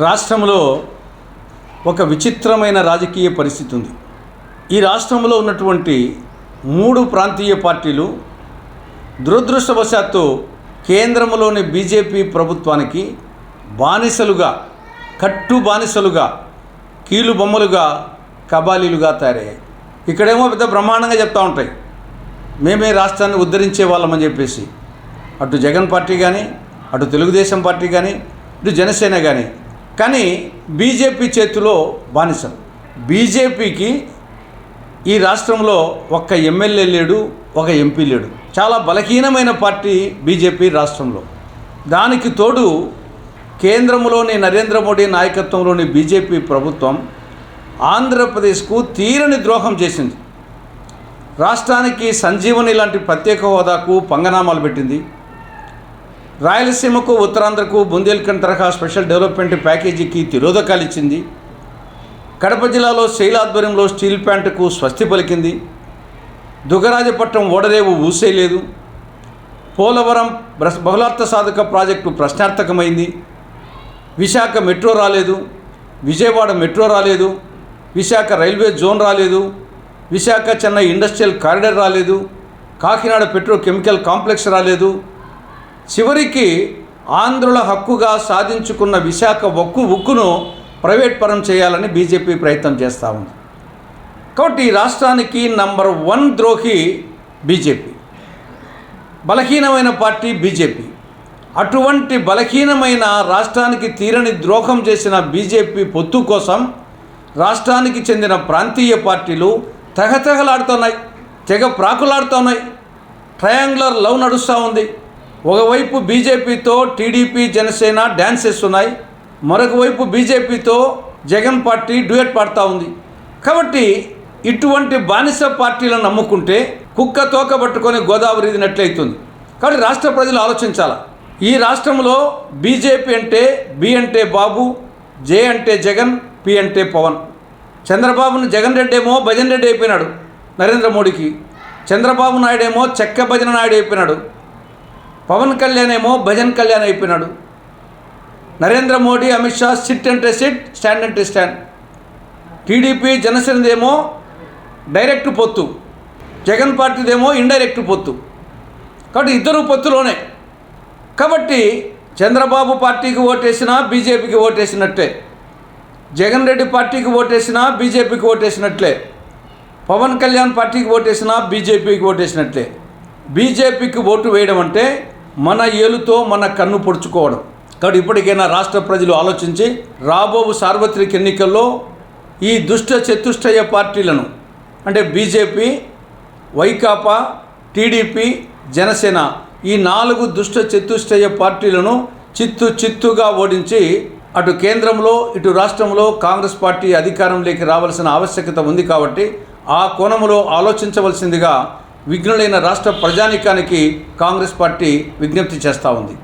రాష్ట్రంలో ఒక విచిత్రమైన రాజకీయ పరిస్థితి ఉంది. ఈ రాష్ట్రంలో ఉన్నటువంటి 3 ప్రాంతీయ పార్టీలు దురదృష్టవశాత్తు కేంద్రంలోని బీజేపీ ప్రభుత్వానికి బానిసలుగా, కట్టు బానిసలుగా, కీలు బొమ్మలుగా, కబాలీలుగా తయారయ్యాయి. ఇక్కడేమో పెద్ద బ్రహ్మాండంగా చెప్తూ ఉంటాయి, మేమే రాష్ట్రాన్ని ఉద్ధరించే వాళ్ళమని చెప్పేసి. అటు జగన్ పార్టీ కానీ, అటు తెలుగుదేశం పార్టీ కానీ, ఇటు జనసేన కానీ బీజేపీ చేతిలో బానిసలు. బీజేపీకి ఈ రాష్ట్రంలో ఒక్క ఎమ్మెల్యే లేడు, ఒక ఎంపీ లేడు. చాలా బలహీనమైన పార్టీ బీజేపీ రాష్ట్రంలో. దానికి తోడు కేంద్రంలోని నరేంద్ర మోడీ నాయకత్వంలోని బీజేపీ ప్రభుత్వం ఆంధ్రప్రదేశ్కు తీరని ద్రోహం చేసింది. రాష్ట్రానికి సంజీవని లాంటి ప్రత్యేక హోదాకు పంగనామాలు పెట్టింది. రాయలసీమకు, ఉత్తరాంధ్రకు బుందేల్ఖండ్ తరహా స్పెషల్ డెవలప్మెంట్ ప్యాకేజీకి తిరోధకాలు ఇచ్చింది. కడప జిల్లాలో శైల ఆధ్వర్యంలో స్టీల్ ప్లాంట్కు స్వస్తి పలికింది. దుగరాజపట్నం ఓడరేవు ఊసేయలేదు. పోలవరం బహుళార్థ సాధక ప్రాజెక్టు ప్రశ్నార్థకమైంది. విశాఖ మెట్రో రాలేదు, విజయవాడ మెట్రో రాలేదు, విశాఖ రైల్వే జోన్ రాలేదు, విశాఖ చెన్నై ఇండస్ట్రియల్ కారిడార్ రాలేదు, కాకినాడ పెట్రోకెమికల్ కాంప్లెక్స్ రాలేదు. చివరికి ఆంధ్రుల హక్కుగా సాధించుకున్న విశాఖ ఉక్కును ప్రైవేట్ పరం చేయాలని బీజేపీ ప్రయత్నం చేస్తూ ఉంది. కాబట్టి ఈ రాష్ట్రానికి నంబర్ 1 ద్రోహి బీజేపీ, బలహీనమైన పార్టీ బీజేపీ. అటువంటి బలహీనమైన రాష్ట్రానికి తీరని ద్రోహం చేసిన బీజేపీ పొత్తు కోసం రాష్ట్రానికి చెందిన ప్రాంతీయ పార్టీలు తెగతెగలాడుతున్నాయి, తెగ ప్రాకులాడుతున్నాయి. ట్రయాంగులర్ లవ్ నడుస్తూ ఉంది. ఒకవైపు బీజేపీతో టీడీపీ, జనసేన డ్యాన్స్ చేస్తున్నాయి, మరొక వైపు బీజేపీతో జగన్ పార్టీ డ్యూయట్ పాడుతూ ఉంది. కాబట్టి ఇటువంటి బానిస పార్టీలను నమ్ముకుంటే కుక్క తోక పట్టుకొని గోదావరి ఇదినట్లయితుంది. కాబట్టి రాష్ట్ర ప్రజలు ఆలోచించాలి. ఈ రాష్ట్రంలో బీజేపీ అంటే బి అంటే బాబు, జే అంటే జగన్, పి అంటే పవన్. చంద్రబాబును జగన్ రెడ్డి ఏమో భజన్ రెడ్డి అయిపోయినాడు నరేంద్ర మోడీకి. చంద్రబాబు నాయుడు ఏమో చెక్క భజన నాయుడు అయిపోయినాడు. పవన్ కళ్యాణ్ ఏమో భజన్ కళ్యాణ్ అయిపోయినాడు. నరేంద్ర మోడీ, అమిత్ షా సిట్ అంటే సిట్, స్టాండ్ అంటే స్టాండ్. టీడీపీ, జనసేనదేమో డైరెక్ట్ పొత్తు, జగన్ పార్టీదేమో ఇండైరెక్ట్ పొత్తు. కాబట్టి ఇద్దరు పొత్తులోనే. కాబట్టి చంద్రబాబు పార్టీకి ఓటేసినా బీజేపీకి ఓటేసినట్లే, జగన్ రెడ్డి పార్టీకి ఓటేసినా బీజేపీకి ఓటేసినట్లే, పవన్ కళ్యాణ్ పార్టీకి ఓటేసినా బీజేపీకి ఓటేసినట్లే. బీజేపీకి ఓటు వేయడం అంటే మన ఏలుతో మన కన్ను పొడుచుకోవడం. కాబట్టి ఇప్పటికైనా రాష్ట్ర ప్రజలు ఆలోచించి రాబో సార్వత్రిక ఎన్నికల్లో ఈ దుష్ట చతుష్టయ పార్టీలను అంటే బీజేపీ, వైకాపా, టీడీపీ, జనసేన ఈ 4 దుష్ట చతుష్టయ పార్టీలను చిత్తుగా ఓడించి అటు కేంద్రంలో ఇటు రాష్ట్రంలో కాంగ్రెస్ పార్టీ అధికారంలోకి రావాల్సిన ఆవశ్యకత ఉంది. కాబట్టి ఆ కోణంలో ఆలోచించవలసిందిగా విఘ్నులైన రాష్ట్ర ప్రజానీకానికి కాంగ్రెస్ పార్టీ విజ్ఞప్తి చేస్తూ ఉంది.